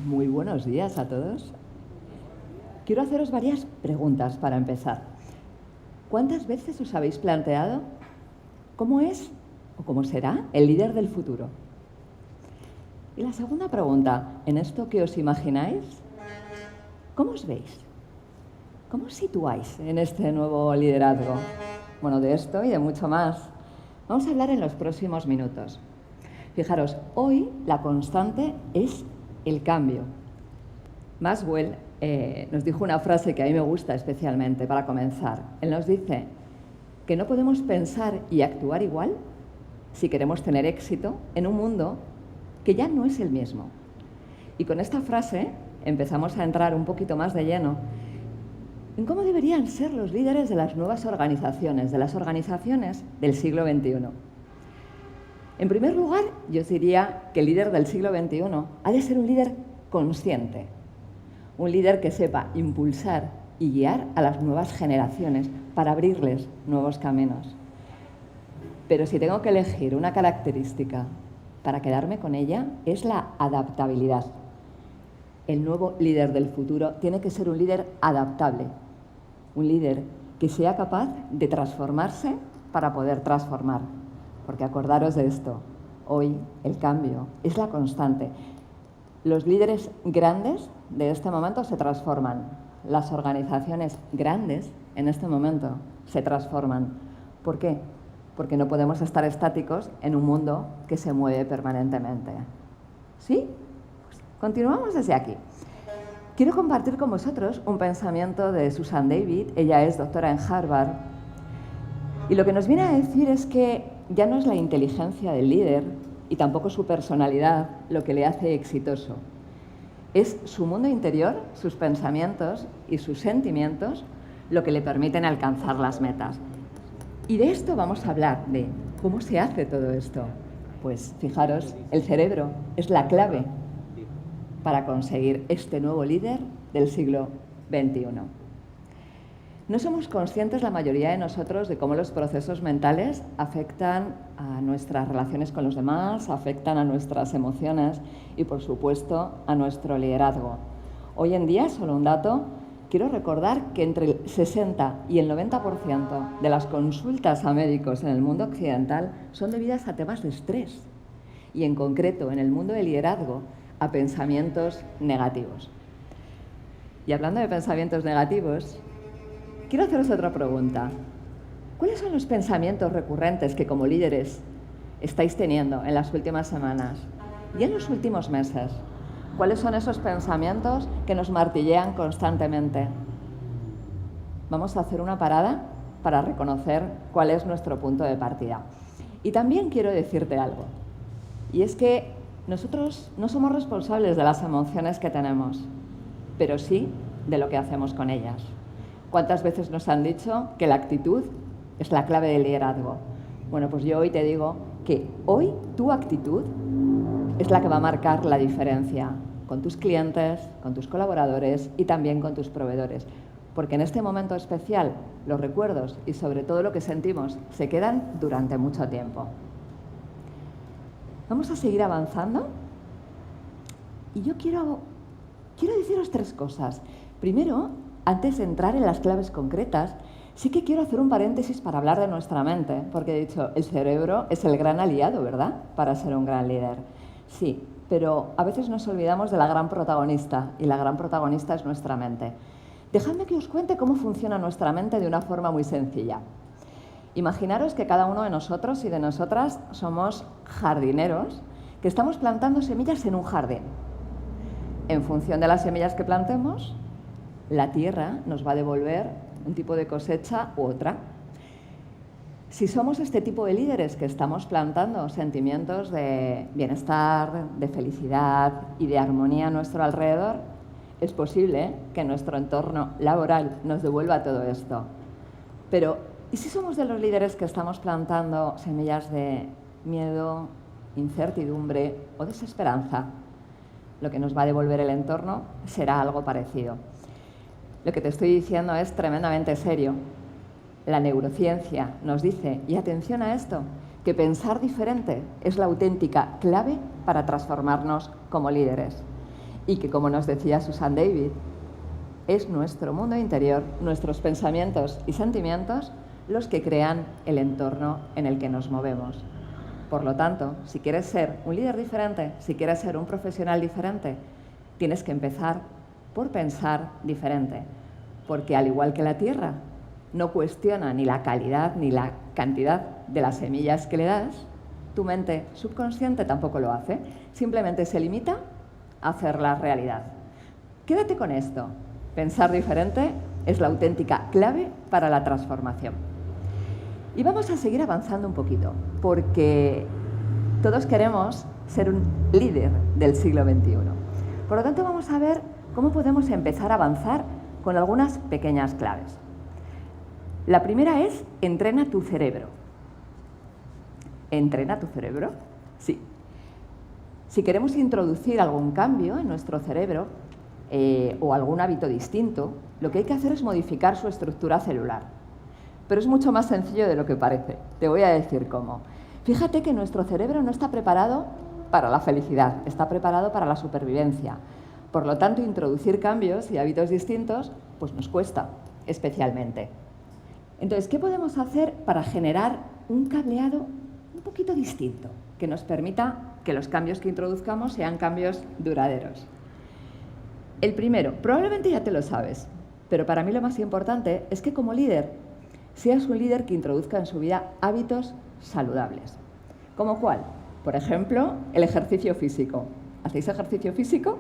Muy buenos días a todos. Quiero haceros varias preguntas para empezar. ¿Cuántas veces os habéis planteado cómo es o cómo será el líder del futuro? Y la segunda pregunta, en esto que os imagináis, ¿cómo os veis? ¿Cómo os situáis en este nuevo liderazgo? Bueno, de esto y de mucho más vamos a hablar en los próximos minutos. Fijaros, hoy la constante es el cambio. Maxwell nos dijo una frase que a mí me gusta especialmente para comenzar. Él nos dice que no podemos pensar y actuar igual si queremos tener éxito en un mundo que ya no es el mismo. Y con esta frase empezamos a entrar un poquito más de lleno en cómo deberían ser los líderes de las nuevas organizaciones, de las organizaciones del siglo XXI. En primer lugar, yo os diría que el líder del siglo XXI ha de ser un líder consciente, un líder que sepa impulsar y guiar a las nuevas generaciones para abrirles nuevos caminos. Pero si tengo que elegir una característica para quedarme con ella, es la adaptabilidad. El nuevo líder del futuro tiene que ser un líder adaptable, un líder que sea capaz de transformarse para poder transformar. Porque acordaros de esto, hoy el cambio es la constante. Los líderes grandes de este momento se transforman. Las organizaciones grandes en este momento se transforman. ¿Por qué? Porque no podemos estar estáticos en un mundo que se mueve permanentemente. ¿Sí? Pues continuamos desde aquí. Quiero compartir con vosotros un pensamiento de Susan David. Ella es doctora en Harvard. Y lo que nos viene a decir es que ya no es la inteligencia del líder y tampoco su personalidad lo que le hace exitoso. Es su mundo interior, sus pensamientos y sus sentimientos lo que le permiten alcanzar las metas. Y de esto vamos a hablar, de cómo se hace todo esto. Pues fijaros, el cerebro es la clave para conseguir este nuevo líder del siglo XXI. No somos conscientes, la mayoría de nosotros, de cómo los procesos mentales afectan a nuestras relaciones con los demás, afectan a nuestras emociones y, por supuesto, a nuestro liderazgo. Hoy en día, solo un dato, quiero recordar que entre el 60 y el 90% de las consultas a médicos en el mundo occidental son debidas a temas de estrés y, en concreto, en el mundo del liderazgo, a pensamientos negativos. Y hablando de pensamientos negativos, quiero haceros otra pregunta. ¿Cuáles son los pensamientos recurrentes que como líderes estáis teniendo en las últimas semanas y en los últimos meses? ¿Cuáles son esos pensamientos que nos martillean constantemente? Vamos a hacer una parada para reconocer cuál es nuestro punto de partida. Y también quiero decirte algo, y es que nosotros no somos responsables de las emociones que tenemos, pero sí de lo que hacemos con ellas. ¿Cuántas veces nos han dicho que la actitud es la clave del liderazgo? Bueno, pues yo hoy te digo que hoy tu actitud es la que va a marcar la diferencia con tus clientes, con tus colaboradores y también con tus proveedores. Porque en este momento especial los recuerdos y sobre todo lo que sentimos se quedan durante mucho tiempo. Vamos a seguir avanzando y yo quiero deciros tres cosas. Primero, antes de entrar en las claves concretas, sí que quiero hacer un paréntesis para hablar de nuestra mente, porque he dicho, el cerebro es el gran aliado, ¿verdad?, para ser un gran líder. Sí, pero a veces nos olvidamos de la gran protagonista, y la gran protagonista es nuestra mente. Dejadme que os cuente cómo funciona nuestra mente de una forma muy sencilla. Imaginaros que cada uno de nosotros y de nosotras somos jardineros que estamos plantando semillas en un jardín. En función de las semillas que plantemos, la tierra nos va a devolver un tipo de cosecha u otra. Si somos este tipo de líderes que estamos plantando sentimientos de bienestar, de felicidad y de armonía a nuestro alrededor, es posible que nuestro entorno laboral nos devuelva todo esto. Pero, ¿y si somos de los líderes que estamos plantando semillas de miedo, incertidumbre o desesperanza? Lo que nos va a devolver el entorno será algo parecido. Lo que te estoy diciendo es tremendamente serio. La neurociencia nos dice, y atención a esto, que pensar diferente es la auténtica clave para transformarnos como líderes. y que, como nos decía Susan David, es nuestro mundo interior, nuestros pensamientos y sentimientos los que crean el entorno en el que nos movemos. Por lo tanto, si quieres ser un líder diferente, si quieres ser un profesional diferente, tienes que empezar por pensar diferente, porque al igual que la Tierra no cuestiona ni la calidad ni la cantidad de las semillas que le das, tu mente subconsciente tampoco lo hace, simplemente se limita a hacerla realidad. Quédate con esto, pensar diferente es la auténtica clave para la transformación. Y vamos a seguir avanzando un poquito, porque todos queremos ser un líder del siglo XXI. Por lo tanto, vamos a ver cómo podemos empezar a avanzar con algunas pequeñas claves. La primera es, entrena tu cerebro. ¿Entrena tu cerebro? Sí. Si queremos introducir algún cambio en nuestro cerebro o algún hábito distinto, lo que hay que hacer es modificar su estructura celular. Pero es mucho más sencillo de lo que parece. Te voy a decir cómo. Fíjate que nuestro cerebro no está preparado para la felicidad, está preparado para la supervivencia. Por lo tanto, introducir cambios y hábitos distintos pues nos cuesta especialmente. Entonces, ¿qué podemos hacer para generar un cableado un poquito distinto que nos permita que los cambios que introduzcamos sean cambios duraderos? El primero, probablemente ya te lo sabes, pero para mí lo más importante es que como líder seas un líder que introduzca en su vida hábitos saludables. ¿Como cuál? Por ejemplo, el ejercicio físico. ¿Hacéis ejercicio físico?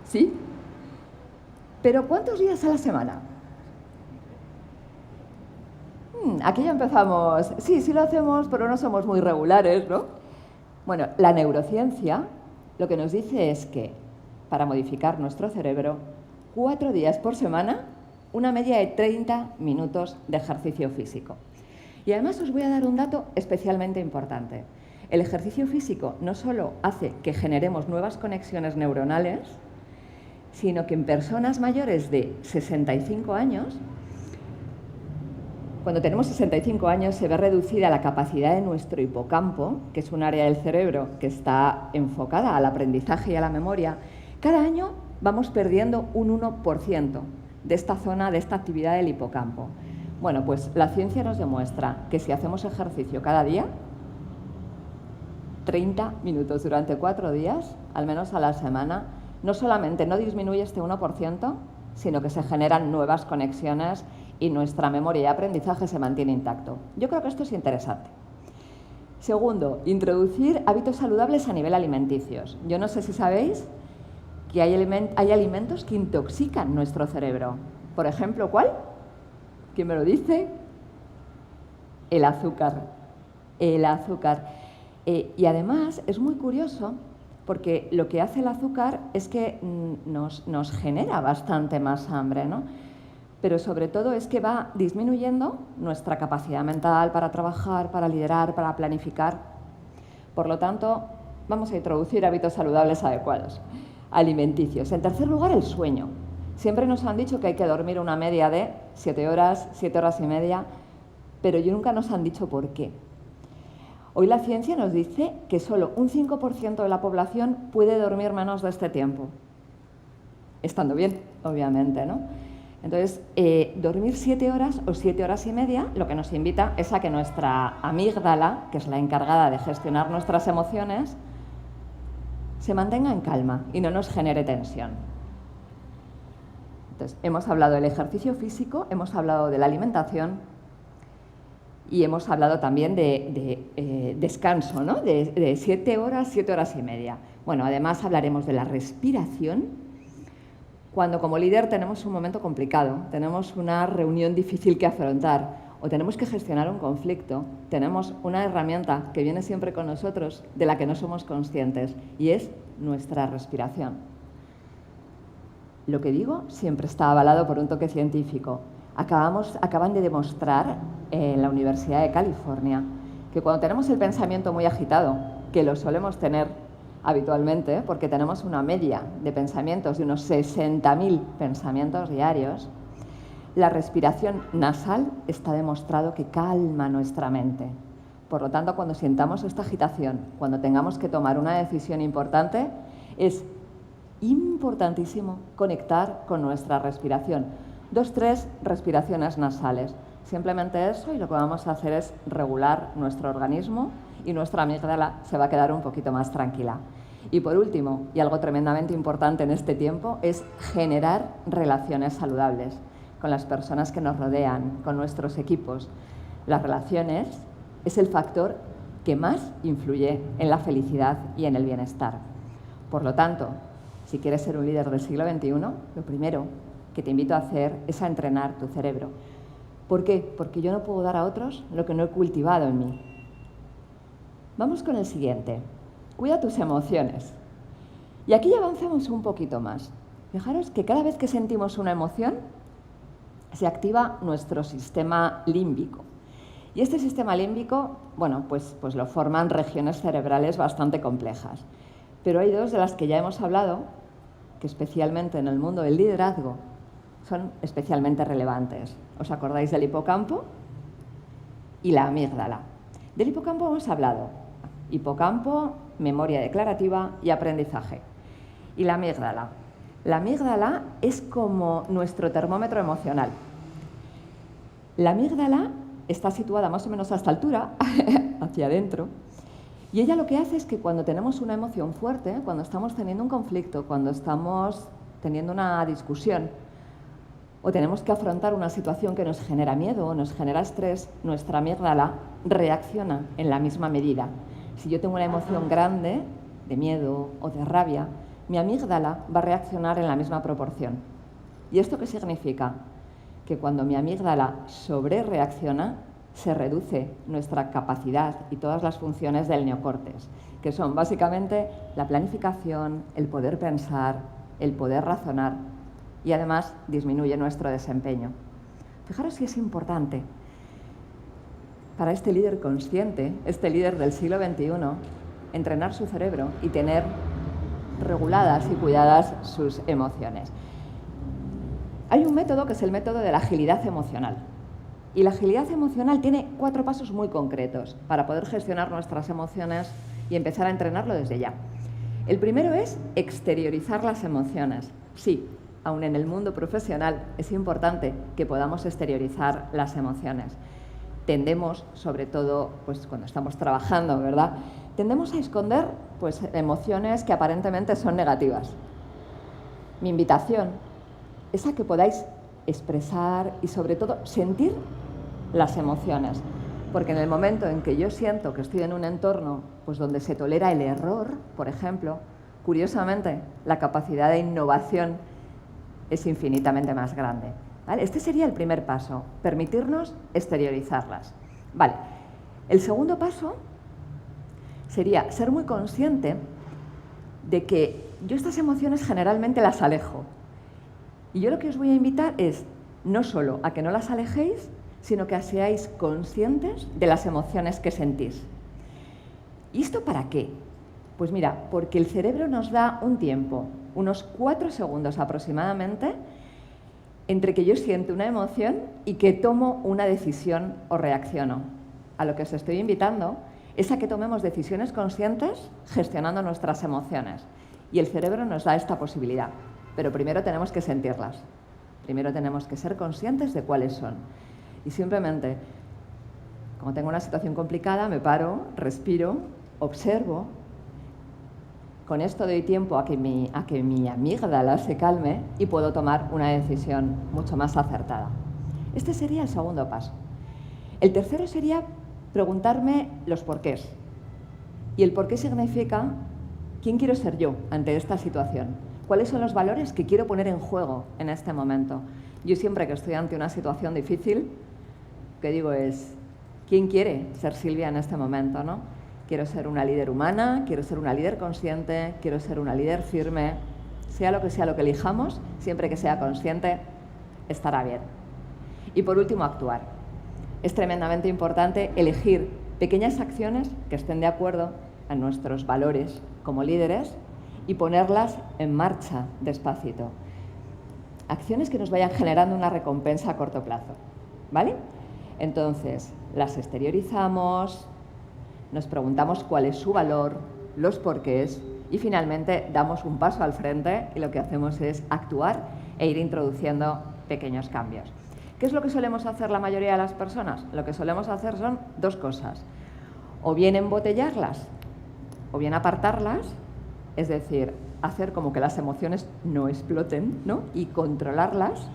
¿Sí? ¿Pero cuántos días a la semana? Aquí ya empezamos. Sí, sí lo hacemos, pero no somos muy regulares, ¿no? Bueno, la neurociencia lo que nos dice es que para modificar nuestro cerebro, 4 días por semana, una media de 30 minutos de ejercicio físico. Y además os voy a dar un dato especialmente importante. El ejercicio físico no solo hace que generemos nuevas conexiones neuronales, sino que en personas mayores de 65 años, cuando tenemos 65 años se ve reducida la capacidad de nuestro hipocampo, que es un área del cerebro que está enfocada al aprendizaje y a la memoria. Cada año vamos perdiendo un 1% de esta zona, de esta actividad del hipocampo. Bueno, pues la ciencia nos demuestra que si hacemos ejercicio cada día, 30 minutos durante 4 días, al menos a la semana, no solamente no disminuye este 1%, sino que se generan nuevas conexiones y nuestra memoria y aprendizaje se mantiene intacto. Yo creo que esto es interesante. Segundo, introducir hábitos saludables a nivel alimenticios. Yo no sé si sabéis que hay alimentos que intoxican nuestro cerebro. Por ejemplo, ¿cuál? ¿Quién me lo dice? El azúcar. El azúcar. Y además es muy curioso porque lo que hace el azúcar es que nos genera bastante más hambre, ¿no? Pero sobre todo es que va disminuyendo nuestra capacidad mental para trabajar, para liderar, para planificar. Por lo tanto, vamos a introducir hábitos saludables adecuados. Alimenticios. En tercer lugar, el sueño. Siempre nos han dicho que hay que dormir una media de 7 horas, 7 horas y media, pero nunca nos han dicho por qué. Hoy la ciencia nos dice que solo un 5% de la población puede dormir menos de este tiempo. Estando bien, obviamente, ¿no? Entonces, dormir 7 horas o 7 horas y media lo que nos invita es a que nuestra amígdala, que es la encargada de gestionar nuestras emociones, se mantenga en calma y no nos genere tensión. Entonces, hemos hablado del ejercicio físico, hemos hablado de la alimentación y hemos hablado también de descanso, ¿no? De 7 horas, 7 horas y media. Bueno, además hablaremos de la respiración cuando como líder tenemos un momento complicado, tenemos una reunión difícil que afrontar o tenemos que gestionar un conflicto, tenemos una herramienta que viene siempre con nosotros de la que no somos conscientes y es nuestra respiración. Lo que digo siempre está avalado por un toque científico. Acaban de demostrar en la Universidad de California que cuando tenemos el pensamiento muy agitado, que lo solemos tener habitualmente, porque tenemos una media de pensamientos de unos 60.000 pensamientos diarios, la respiración nasal está demostrado que calma nuestra mente. Por lo tanto, cuando sintamos esta agitación, cuando tengamos que tomar una decisión importante, es importantísimo conectar con nuestra respiración. 2-3 respiraciones nasales. Simplemente eso, y lo que vamos a hacer es regular nuestro organismo y nuestra amígdala se va a quedar un poquito más tranquila. Y por último, y algo tremendamente importante en este tiempo, es generar relaciones saludables con las personas que nos rodean, con nuestros equipos. Las relaciones es el factor que más influye en la felicidad y en el bienestar. Por lo tanto, si quieres ser un líder del siglo XXI, lo primero que te invito a hacer es a entrenar tu cerebro. ¿Por qué? Porque yo no puedo dar a otros lo que no he cultivado en mí. Vamos con el siguiente. Cuida tus emociones. Y aquí ya avanzamos un poquito más. Fijaros que cada vez que sentimos una emoción, se activa nuestro sistema límbico. Y este sistema límbico, bueno, pues lo forman regiones cerebrales bastante complejas. Pero hay dos de las que ya hemos hablado, que especialmente en el mundo del liderazgo son especialmente relevantes. ¿Os acordáis del hipocampo? Y la amígdala. Del hipocampo hemos hablado. Hipocampo, memoria declarativa y aprendizaje. Y la amígdala. La amígdala es como nuestro termómetro emocional. La amígdala está situada más o menos a esta altura, hacia adentro, y ella lo que hace es que cuando tenemos una emoción fuerte, cuando estamos teniendo un conflicto, cuando estamos teniendo una discusión, o tenemos que afrontar una situación que nos genera miedo o nos genera estrés, nuestra amígdala reacciona en la misma medida. Si yo tengo una emoción grande, de miedo o de rabia, mi amígdala va a reaccionar en la misma proporción. ¿Y esto qué significa? Que cuando mi amígdala sobrereacciona, se reduce nuestra capacidad y todas las funciones del neocórtex, que son básicamente la planificación, el poder pensar, el poder razonar, y además disminuye nuestro desempeño. Fijaros si es importante para este líder consciente, este líder del siglo XXI, entrenar su cerebro y tener reguladas y cuidadas sus emociones. Hay un método que es el método de la agilidad emocional. Y la agilidad emocional tiene 4 pasos muy concretos para poder gestionar nuestras emociones y empezar a entrenarlo desde ya. El primero es exteriorizar las emociones. Sí, aún en el mundo profesional es importante que podamos exteriorizar las emociones. Tendemos, sobre todo pues, cuando estamos trabajando, ¿verdad? Tendemos a esconder pues, emociones que aparentemente son negativas. Mi invitación es a que podáis expresar y sobre todo sentir las emociones, porque en el momento en que yo siento que estoy en un entorno pues donde se tolera el error, por ejemplo, curiosamente la capacidad de innovación es infinitamente más grande. ¿Vale? Este sería el primer paso, permitirnos exteriorizarlas. Vale. El segundo paso sería ser muy consciente de que yo estas emociones generalmente las alejo. Y yo lo que os voy a invitar es no solo a que no las alejéis, sino que seáis conscientes de las emociones que sentís. ¿Y esto para qué? Pues mira, porque el cerebro nos da un tiempo, unos 4 segundos aproximadamente, entre que yo siento una emoción y que tomo una decisión o reacciono. A lo que os estoy invitando es a que tomemos decisiones conscientes gestionando nuestras emociones. Y el cerebro nos da esta posibilidad. Pero primero tenemos que sentirlas. Primero tenemos que ser conscientes de cuáles son. Y simplemente, como tengo una situación complicada, me paro, respiro, observo. Con esto doy tiempo a que mi amígdala se calme y puedo tomar una decisión mucho más acertada. Este sería el segundo paso. El tercero sería preguntarme los porqués. Y el porqué significa quién quiero ser yo ante esta situación. ¿Cuáles son los valores que quiero poner en juego en este momento? Yo siempre que estoy ante una situación difícil, lo que digo es, ¿quién quiere ser Silvia en este momento, no? Quiero ser una líder humana, quiero ser una líder consciente, quiero ser una líder firme. Sea lo que elijamos, siempre que sea consciente, estará bien. Y por último, actuar. Es tremendamente importante elegir pequeñas acciones que estén de acuerdo a nuestros valores como líderes y ponerlas en marcha despacito. Acciones que nos vayan generando una recompensa a corto plazo, ¿vale? Entonces, las exteriorizamos, nos preguntamos cuál es su valor, los porqués Y finalmente damos un paso al frente y lo que hacemos es actuar e ir introduciendo pequeños cambios. ¿Qué es lo que solemos hacer la mayoría de las personas? Lo que solemos hacer son dos cosas. O bien embotellarlas, o bien apartarlas, es decir, hacer como que las emociones no exploten, ¿no? Y controlarlas.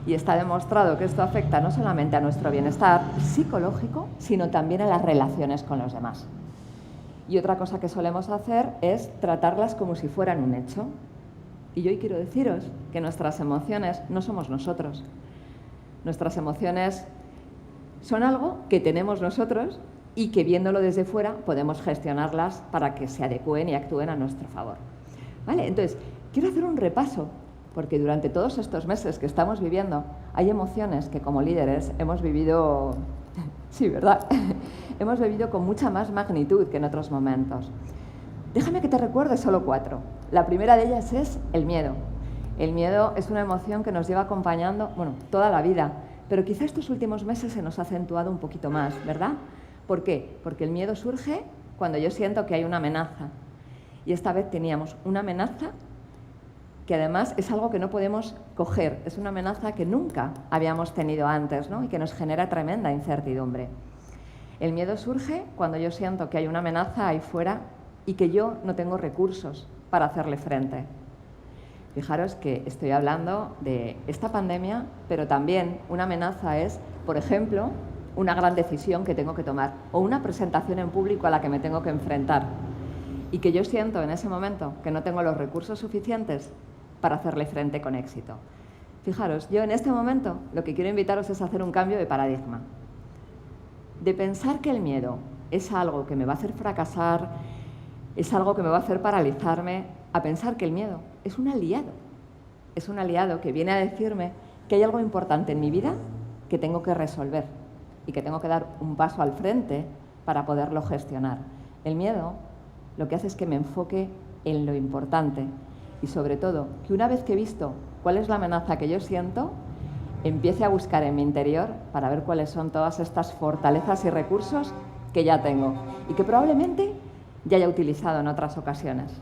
Y está demostrado que esto afecta no solamente a nuestro bienestar psicológico, sino también a las relaciones con los demás. Y otra cosa que solemos hacer es tratarlas como si fueran un hecho. Y yo hoy quiero deciros que nuestras emociones no somos nosotros. Nuestras emociones son algo que tenemos nosotros y que viéndolo desde fuera podemos gestionarlas para que se adecúen y actúen a nuestro favor. ¿Vale? Entonces, quiero hacer un repaso, porque durante todos estos meses que estamos viviendo hay emociones que como líderes hemos vivido, sí, ¿verdad? Hemos vivido con mucha más magnitud que en otros momentos. Déjame que te recuerde solo 4. La primera de ellas es el miedo. El miedo es una emoción que nos lleva acompañando, toda la vida, pero quizá estos últimos meses se nos ha acentuado un poquito más, ¿verdad? ¿Por qué? Porque el miedo surge cuando yo siento que hay una amenaza. Y esta vez teníamos una amenaza que además es algo que no podemos coger, es una amenaza que nunca habíamos tenido antes, ¿no? Y que nos genera tremenda incertidumbre. El miedo surge cuando yo siento que hay una amenaza ahí fuera y que yo no tengo recursos para hacerle frente. Fijaros que estoy hablando de esta pandemia, pero también una amenaza es, por ejemplo, una gran decisión que tengo que tomar o una presentación en público a la que me tengo que enfrentar y que yo siento en ese momento que no tengo los recursos suficientes para hacerle frente con éxito. Fijaros, yo en este momento lo que quiero invitaros es a hacer un cambio de paradigma. De pensar que el miedo es algo que me va a hacer fracasar, es algo que me va a hacer paralizarme, a pensar que el miedo es un aliado que viene a decirme que hay algo importante en mi vida que tengo que resolver y que tengo que dar un paso al frente para poderlo gestionar. El miedo lo que hace es que me enfoque en lo importante y sobre todo que una vez que he visto cuál es la amenaza que yo siento, empiece a buscar en mi interior para ver cuáles son todas estas fortalezas y recursos que ya tengo y que probablemente ya haya utilizado en otras ocasiones.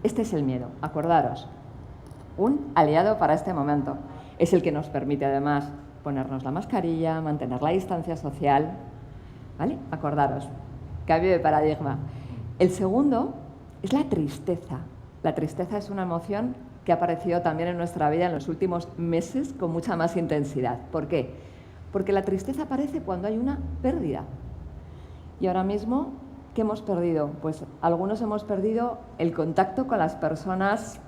Este es el miedo, acordaros, un aliado para este momento. Es el que nos permite además ponernos la mascarilla, mantener la distancia social, ¿vale? Acordaros, cambio de paradigma. El segundo es la tristeza. La tristeza es una emoción que ha aparecido también en nuestra vida en los últimos meses con mucha más intensidad. ¿Por qué? Porque la tristeza aparece cuando hay una pérdida. Y ahora mismo, ¿qué hemos perdido? Pues algunos hemos perdido el contacto con las personas,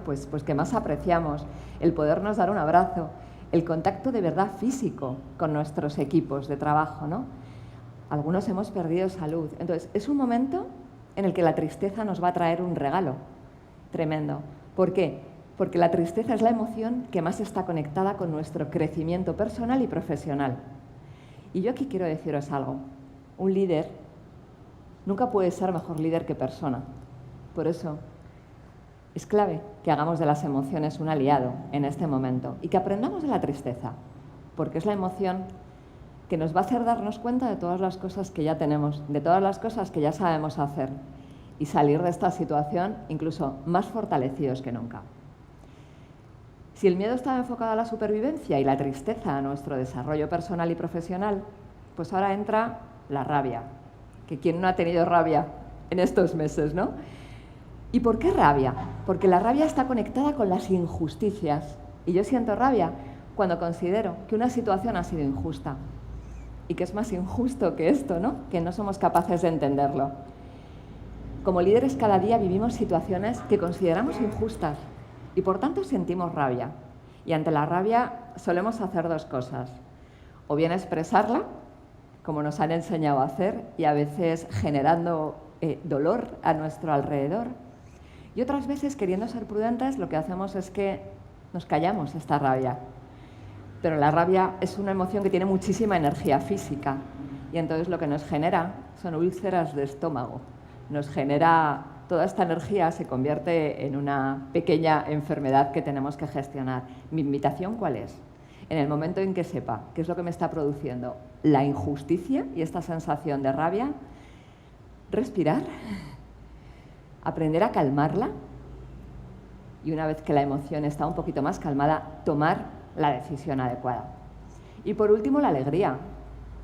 pues que más apreciamos, el podernos dar un abrazo, el contacto de verdad físico con nuestros equipos de trabajo, ¿no? Algunos hemos perdido salud. Entonces, es un momento en el que la tristeza nos va a traer un regalo tremendo. ¿Por qué? Porque la tristeza es la emoción que más está conectada con nuestro crecimiento personal y profesional. Y yo aquí quiero deciros algo. Un líder nunca puede ser mejor líder que persona. Por eso es clave que hagamos de las emociones un aliado en este momento y que aprendamos de la tristeza, porque es la emoción que nos va a hacer darnos cuenta de todas las cosas que ya tenemos, de todas las cosas que ya sabemos hacer y salir de esta situación incluso más fortalecidos que nunca. Si el miedo estaba enfocado a la supervivencia y la tristeza a nuestro desarrollo personal y profesional, pues ahora entra la rabia, que quién no ha tenido rabia en estos meses, ¿no? ¿Y por qué rabia? Porque la rabia está conectada con las injusticias y yo siento rabia cuando considero que una situación ha sido injusta y que es más injusto que esto, ¿no? Que no somos capaces de entenderlo. Como líderes cada día vivimos situaciones que consideramos injustas y por tanto sentimos rabia. Y ante la rabia solemos hacer dos cosas. O bien expresarla, como nos han enseñado a hacer, y a veces generando dolor a nuestro alrededor. Y otras veces, queriendo ser prudentes, lo que hacemos es que nos callamos esta rabia. Pero la rabia es una emoción que tiene muchísima energía física y entonces lo que nos genera son úlceras de estómago. Nos genera, toda esta energía se convierte en una pequeña enfermedad que tenemos que gestionar. ¿Mi invitación cuál es? En el momento en que sepa qué es lo que me está produciendo la injusticia y esta sensación de rabia, respirar, aprender a calmarla y una vez que la emoción está un poquito más calmada, tomar la decisión adecuada. Y por último, la alegría.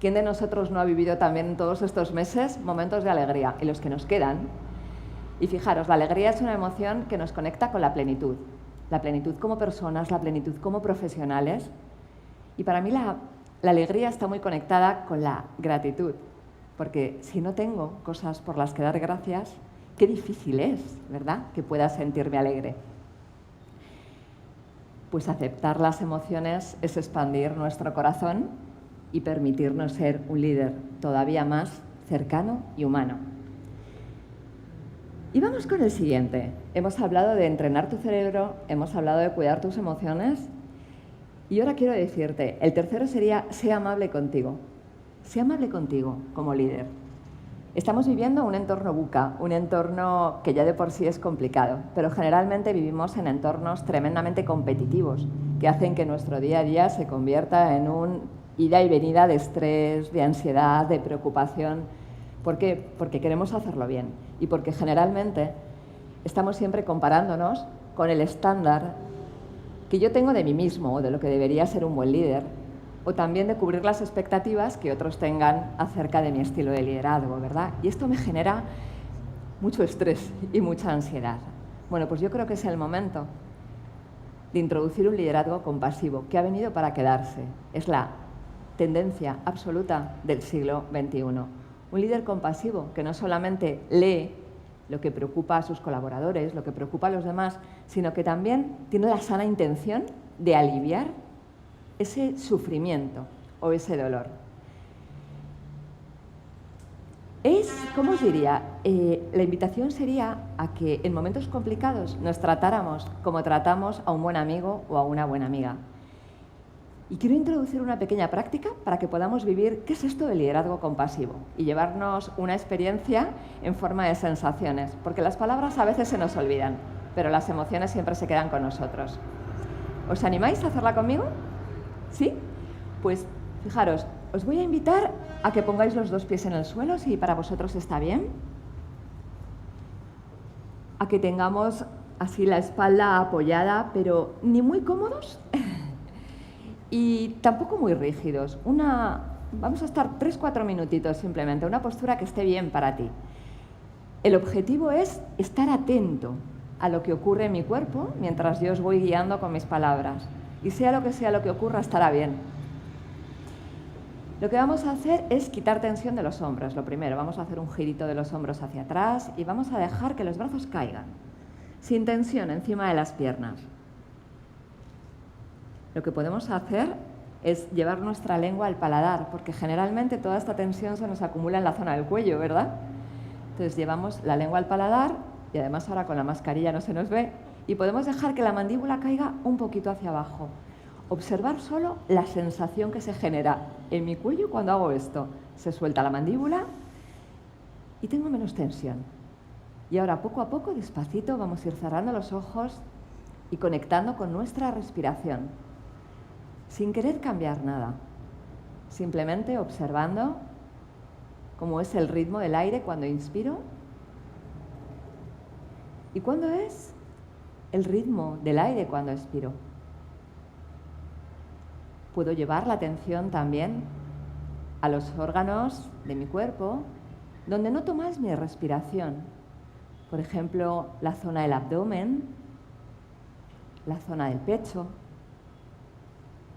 ¿Quién de nosotros no ha vivido también en todos estos meses momentos de alegría? Y los que nos quedan. Y fijaros, la alegría es una emoción que nos conecta con la plenitud como personas, la plenitud como profesionales. Y para mí la alegría está muy conectada con la gratitud, porque si no tengo cosas por las que dar gracias, qué difícil es, ¿verdad?, que pueda sentirme alegre. Pues aceptar las emociones es expandir nuestro corazón y permitirnos ser un líder todavía más cercano y humano. Y vamos con el siguiente. Hemos hablado de entrenar tu cerebro, hemos hablado de cuidar tus emociones y ahora quiero decirte, el tercero sería, sé amable contigo. Sé amable contigo como líder. Estamos viviendo un entorno VUCA, un entorno que ya de por sí es complicado, pero generalmente vivimos en entornos tremendamente competitivos que hacen que nuestro día a día se convierta en un ida y venida de estrés, de ansiedad, de preocupación. ¿Por qué? Porque queremos hacerlo bien y porque generalmente estamos siempre comparándonos con el estándar que yo tengo de mí mismo o de lo que debería ser un buen líder, o también de cubrir las expectativas que otros tengan acerca de mi estilo de liderazgo, ¿verdad? Y esto me genera mucho estrés y mucha ansiedad. Bueno, pues yo creo que es el momento de introducir un liderazgo compasivo que ha venido para quedarse. Es la tendencia absoluta del siglo XXI. Un líder compasivo que no solamente lee lo que preocupa a sus colaboradores, lo que preocupa a los demás, sino que también tiene la sana intención de aliviar ese sufrimiento o ese dolor. ¿Cómo os diría? La invitación sería a que en momentos complicados nos tratáramos como tratamos a un buen amigo o a una buena amiga. Y quiero introducir una pequeña práctica para que podamos vivir qué es esto del liderazgo compasivo y llevarnos una experiencia en forma de sensaciones, porque las palabras a veces se nos olvidan, pero las emociones siempre se quedan con nosotros. ¿Os animáis a hacerla conmigo? ¿Sí? Pues fijaros, os voy a invitar a que pongáis los dos pies en el suelo, si para vosotros está bien. A que tengamos así la espalda apoyada, pero ni muy cómodos y tampoco muy rígidos. Vamos a estar 3-4 minutitos simplemente, una postura que esté bien para ti. El objetivo es estar atento a lo que ocurre en mi cuerpo mientras yo os voy guiando con mis palabras. Y sea lo que ocurra, estará bien. Lo que vamos a hacer es quitar tensión de los hombros. Lo primero, vamos a hacer un girito de los hombros hacia atrás y vamos a dejar que los brazos caigan, sin tensión encima de las piernas. Lo que podemos hacer es llevar nuestra lengua al paladar, porque generalmente toda esta tensión se nos acumula en la zona del cuello, ¿verdad? Entonces llevamos la lengua al paladar y además ahora con la mascarilla no se nos ve y podemos dejar que la mandíbula caiga un poquito hacia abajo. Observar solo la sensación que se genera en mi cuello cuando hago esto. Se suelta la mandíbula y tengo menos tensión. Y ahora poco a poco, despacito, vamos a ir cerrando los ojos y conectando con nuestra respiración, sin querer cambiar nada, simplemente observando cómo es el ritmo del aire cuando inspiro y cuándo es el ritmo del aire cuando expiro. Puedo llevar la atención también a los órganos de mi cuerpo donde noto más mi respiración. Por ejemplo, la zona del abdomen, la zona del pecho.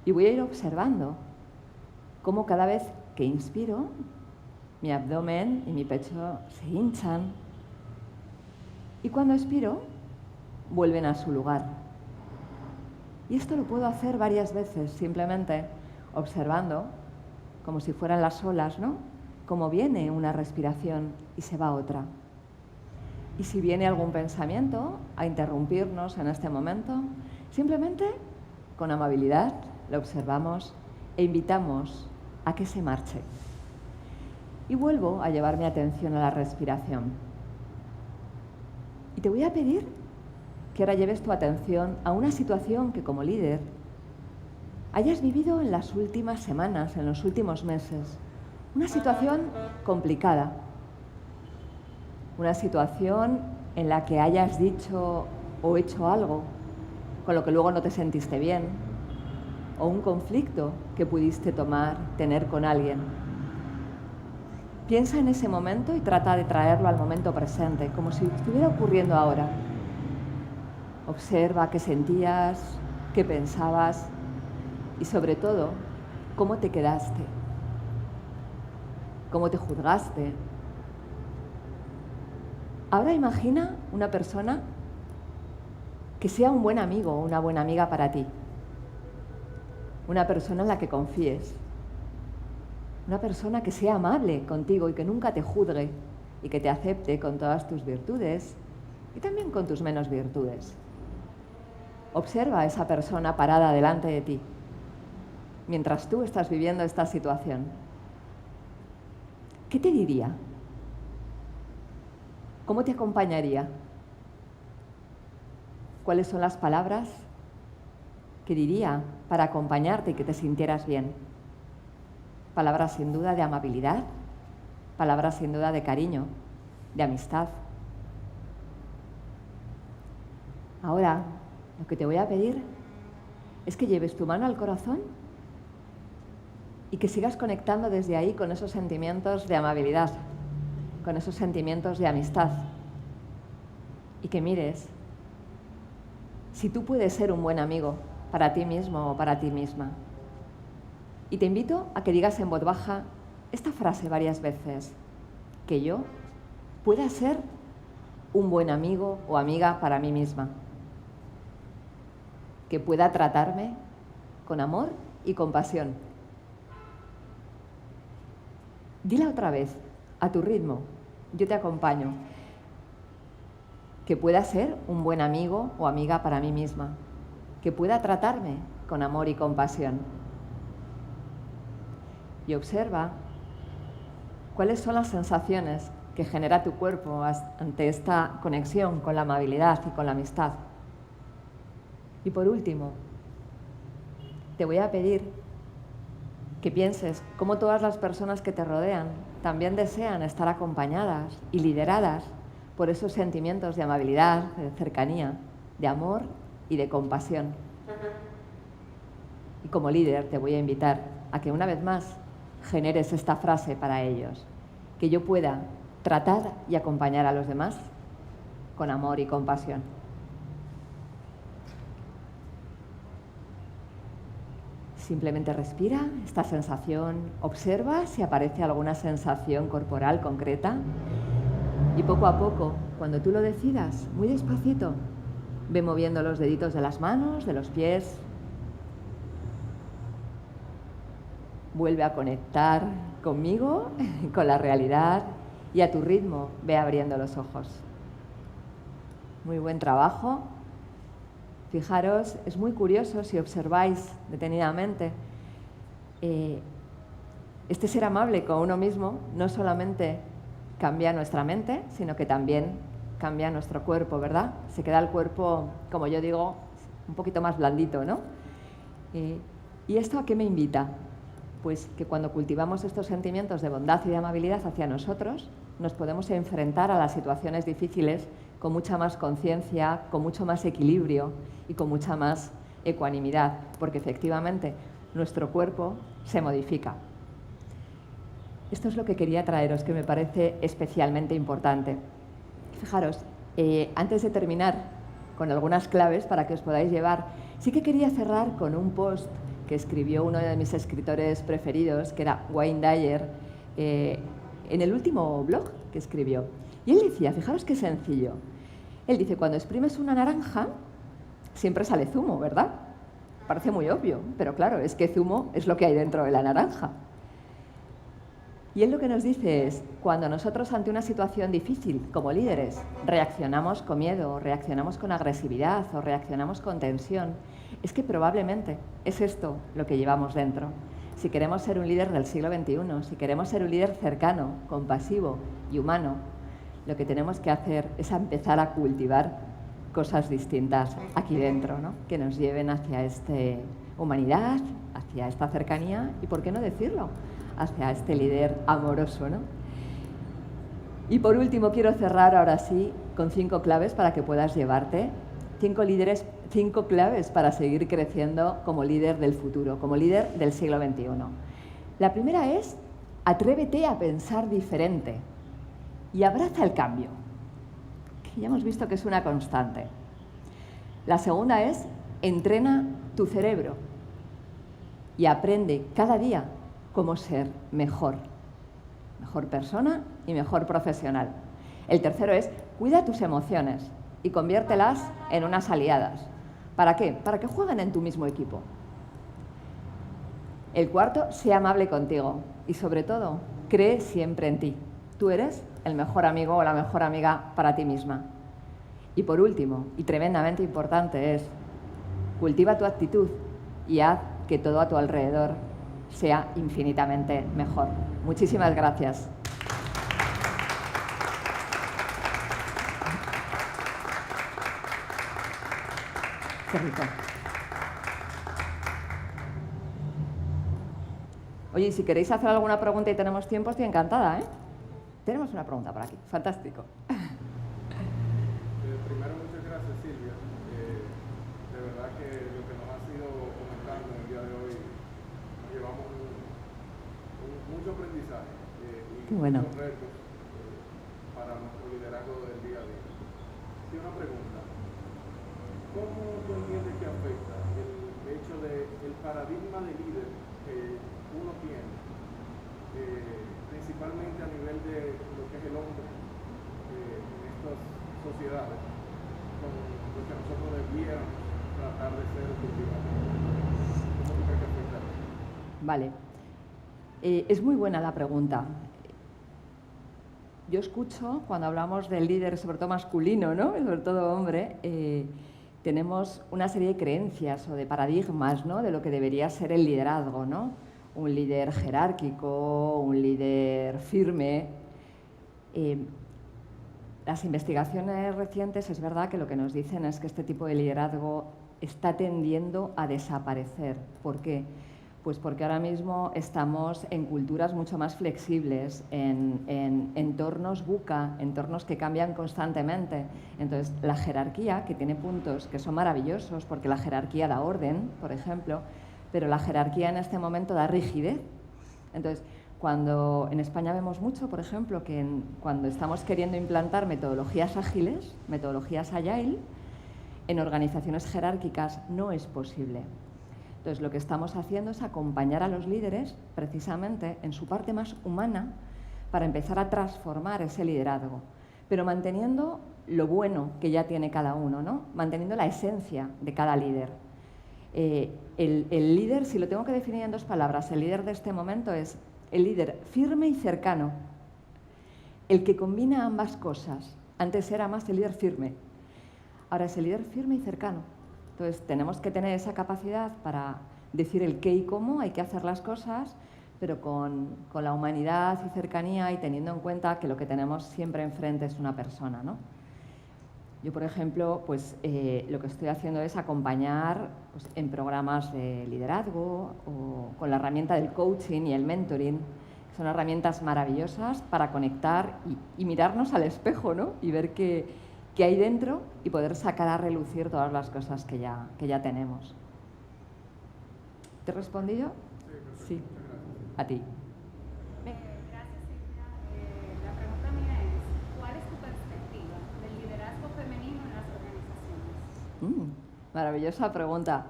Y voy a ir observando cómo cada vez que inspiro, mi abdomen y mi pecho se hinchan. Y cuando expiro, vuelven a su lugar. Y esto lo puedo hacer varias veces, simplemente observando, como si fueran las olas, ¿no? Cómo viene una respiración y se va otra. Y si viene algún pensamiento a interrumpirnos en este momento, simplemente con amabilidad lo observamos e invitamos a que se marche. Y vuelvo a llevar mi atención a la respiración. Y te voy a pedir que ahora lleves tu atención a una situación que como líder hayas vivido en las últimas semanas, en los últimos meses. Una situación complicada, una situación en la que hayas dicho o hecho algo con lo que luego no te sentiste bien, o un conflicto que pudiste tener con alguien. Piensa en ese momento y trata de traerlo al momento presente, como si estuviera ocurriendo ahora. Observa qué sentías, qué pensabas y sobre todo, cómo te quedaste, cómo te juzgaste. Ahora imagina una persona que sea un buen amigo o una buena amiga para ti. Una persona en la que confíes. Una persona que sea amable contigo y que nunca te juzgue y que te acepte con todas tus virtudes y también con tus menos virtudes. Observa a esa persona parada delante de ti mientras tú estás viviendo esta situación. ¿Qué te diría? ¿Cómo te acompañaría? ¿Cuáles son las palabras que diría para acompañarte y que te sintieras bien? Palabras sin duda de amabilidad, palabras sin duda de cariño, de amistad. Ahora, lo que te voy a pedir es que lleves tu mano al corazón y que sigas conectando desde ahí con esos sentimientos de amabilidad, con esos sentimientos de amistad. Y que mires si tú puedes ser un buen amigo para ti mismo o para ti misma. Y te invito a que digas en voz baja esta frase varias veces: que yo pueda ser un buen amigo o amiga para mí misma. Que pueda tratarme con amor y compasión. Dila otra vez, a tu ritmo, yo te acompaño. Que pueda ser un buen amigo o amiga para mí misma. Que pueda tratarme con amor y compasión. Y observa cuáles son las sensaciones que genera tu cuerpo ante esta conexión con la amabilidad y con la amistad. Y por último, te voy a pedir que pienses cómo todas las personas que te rodean también desean estar acompañadas y lideradas por esos sentimientos de amabilidad, de cercanía, de amor y de compasión. Y como líder te voy a invitar a que una vez más generes esta frase para ellos: que yo pueda tratar y acompañar a los demás con amor y compasión. Simplemente respira esta sensación, observa si aparece alguna sensación corporal concreta y poco a poco, cuando tú lo decidas, muy despacito, ve moviendo los deditos de las manos, de los pies. Vuelve a conectar conmigo, con la realidad, y a tu ritmo ve abriendo los ojos. Muy buen trabajo. Fijaros, es muy curioso si observáis detenidamente. Este ser amable con uno mismo no solamente cambia nuestra mente, sino que también cambia nuestro cuerpo, ¿verdad? Se queda el cuerpo, como yo digo, un poquito más blandito, ¿no? ¿Y esto a qué me invita? Pues que cuando cultivamos estos sentimientos de bondad y de amabilidad hacia nosotros, nos podemos enfrentar a las situaciones difíciles con mucha más conciencia, con mucho más equilibrio y con mucha más ecuanimidad, porque efectivamente nuestro cuerpo se modifica. Esto es lo que quería traeros, que me parece especialmente importante. Fijaros, antes de terminar con algunas claves para que os podáis llevar, sí que quería cerrar con un post que escribió uno de mis escritores preferidos, que era Wayne Dyer, en el último blog que escribió. Y él decía, fijaros qué sencillo, él dice: cuando exprimes una naranja, siempre sale zumo, ¿verdad? Parece muy obvio, pero claro, es que zumo es lo que hay dentro de la naranja. Y él lo que nos dice es, cuando nosotros ante una situación difícil, como líderes, reaccionamos con miedo, reaccionamos con agresividad o reaccionamos con tensión, es que probablemente es esto lo que llevamos dentro. Si queremos ser un líder del siglo XXI, si queremos ser un líder cercano, compasivo y humano, lo que tenemos que hacer es empezar a cultivar cosas distintas aquí dentro, ¿no? Que nos lleven hacia esta humanidad, hacia esta cercanía y, ¿por qué no decirlo?, hacia este líder amoroso, ¿no? Y por último quiero cerrar ahora sí con 5 claves para que puedas llevarte 5 claves para seguir creciendo como líder del futuro, como líder del siglo XXI. La primera es, atrévete a pensar diferente y abraza el cambio, que ya hemos visto que es una constante. La segunda es, entrena tu cerebro y aprende cada día cómo ser mejor persona y mejor profesional. El tercero es, cuida tus emociones y conviértelas en unas aliadas. ¿Para qué? Para que jueguen en tu mismo equipo. El cuarto, sé amable contigo y sobre todo, cree siempre en ti. Tú eres el mejor amigo o la mejor amiga para ti misma. Y por último, y tremendamente importante, es cultiva tu actitud y haz que todo a tu alrededor sea infinitamente mejor. Muchísimas gracias. Qué rico. Oye, y si queréis hacer alguna pregunta y tenemos tiempo, estoy encantada, ¿eh? Tenemos una pregunta por aquí. Fantástico. Primero, muchas gracias, Silvia. De verdad que lo que nos has ido comentando en el día de hoy, nos llevamos mucho aprendizaje y bueno. muchos retos para nuestro liderazgo del día a día. Sí, una pregunta. ¿Cómo tú entiendes que afecta el hecho del paradigma de líder que uno tiene, principalmente a nivel de lo que es el hombre en estas sociedades, con lo que nosotros debiéramos tratar de ser cultivados? ¿Cómo tú crees que afecta? Vale. Es muy buena la pregunta. Yo escucho, cuando hablamos del líder, sobre todo masculino, ¿no? Sobre todo hombre, tenemos una serie de creencias o de paradigmas, ¿no? De lo que debería ser el liderazgo, ¿no? Un líder jerárquico, un líder firme. Las investigaciones recientes es verdad que lo que nos dicen es que este tipo de liderazgo está tendiendo a desaparecer. ¿Por qué? Pues porque ahora mismo estamos en culturas mucho más flexibles, en entornos VUCA, entornos que cambian constantemente. Entonces, la jerarquía, que tiene puntos que son maravillosos, porque la jerarquía da orden, por ejemplo, pero la jerarquía en este momento da rigidez. Entonces, cuando en España vemos mucho, por ejemplo, que cuando estamos queriendo implantar metodologías ágiles, metodologías agile, en organizaciones jerárquicas no es posible. Entonces, lo que estamos haciendo es acompañar a los líderes precisamente en su parte más humana para empezar a transformar ese liderazgo, pero manteniendo lo bueno que ya tiene cada uno, ¿no? Manteniendo la esencia de cada líder. El líder, si lo tengo que definir en 2 palabras, el líder de este momento es el líder firme y cercano, el que combina ambas cosas. Antes era más el líder firme, ahora es el líder firme y cercano. Entonces, tenemos que tener esa capacidad para decir el qué y cómo hay que hacer las cosas, pero con la humanidad y cercanía y teniendo en cuenta que lo que tenemos siempre enfrente es una persona, ¿no? Yo, por ejemplo, pues, lo que estoy haciendo es acompañar pues, en programas de liderazgo o con la herramienta del coaching y el mentoring, que son herramientas maravillosas para conectar y mirarnos al espejo, ¿no? Y ver qué hay dentro y poder sacar a relucir todas las cosas que ya tenemos. ¿Te he respondido? Sí. A ti. Gracias, Silvia. La pregunta mía es, ¿cuál es tu perspectiva del liderazgo femenino en las organizaciones? Maravillosa pregunta.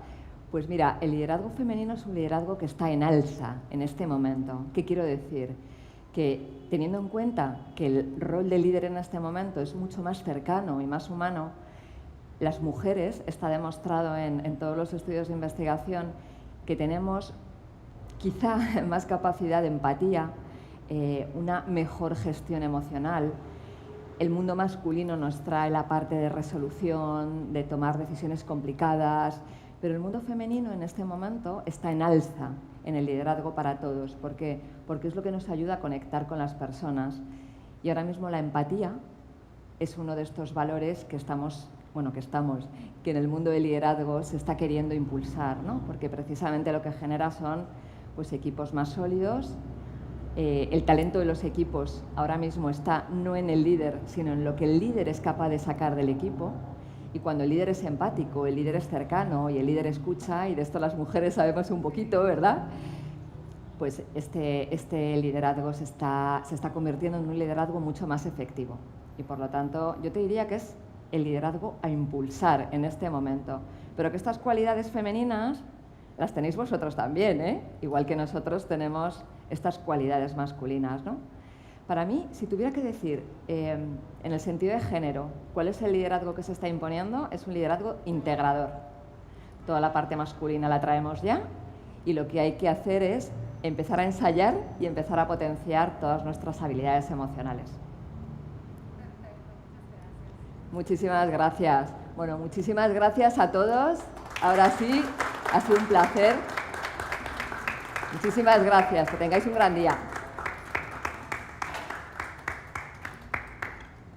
Pues mira, el liderazgo femenino es un liderazgo que está en alza en este momento. ¿Qué quiero decir? Que teniendo en cuenta que el rol de líder en este momento es mucho más cercano y más humano, las mujeres, está demostrado en todos los estudios de investigación, que tenemos quizá más capacidad de empatía, una mejor gestión emocional. El mundo masculino nos trae la parte de resolución, de tomar decisiones complicadas, pero el mundo femenino en este momento está en alza en el liderazgo para todos. ¿Por qué? Porque es lo que nos ayuda a conectar con las personas. Y ahora mismo la empatía es uno de estos valores que en el mundo del liderazgo se está queriendo impulsar, ¿no? Porque precisamente lo que genera son pues, equipos más sólidos, el talento de los equipos ahora mismo está no en el líder, sino en lo que el líder es capaz de sacar del equipo. Y cuando el líder es empático, el líder es cercano y el líder escucha, y de esto las mujeres sabemos un poquito, ¿verdad? Pues este liderazgo se está convirtiendo en un liderazgo mucho más efectivo. Y por lo tanto, yo te diría que es el liderazgo a impulsar en este momento. Pero que estas cualidades femeninas las tenéis vosotros también, ¿eh? Igual que nosotros tenemos estas cualidades masculinas, ¿no? Para mí, si tuviera que decir, en el sentido de género, cuál es el liderazgo que se está imponiendo, es un liderazgo integrador. Toda la parte masculina la traemos ya y lo que hay que hacer es empezar a ensayar y empezar a potenciar todas nuestras habilidades emocionales. Muchísimas gracias. Bueno, muchísimas gracias a todos. Ahora sí, ha sido un placer. Muchísimas gracias. Que tengáis un gran día.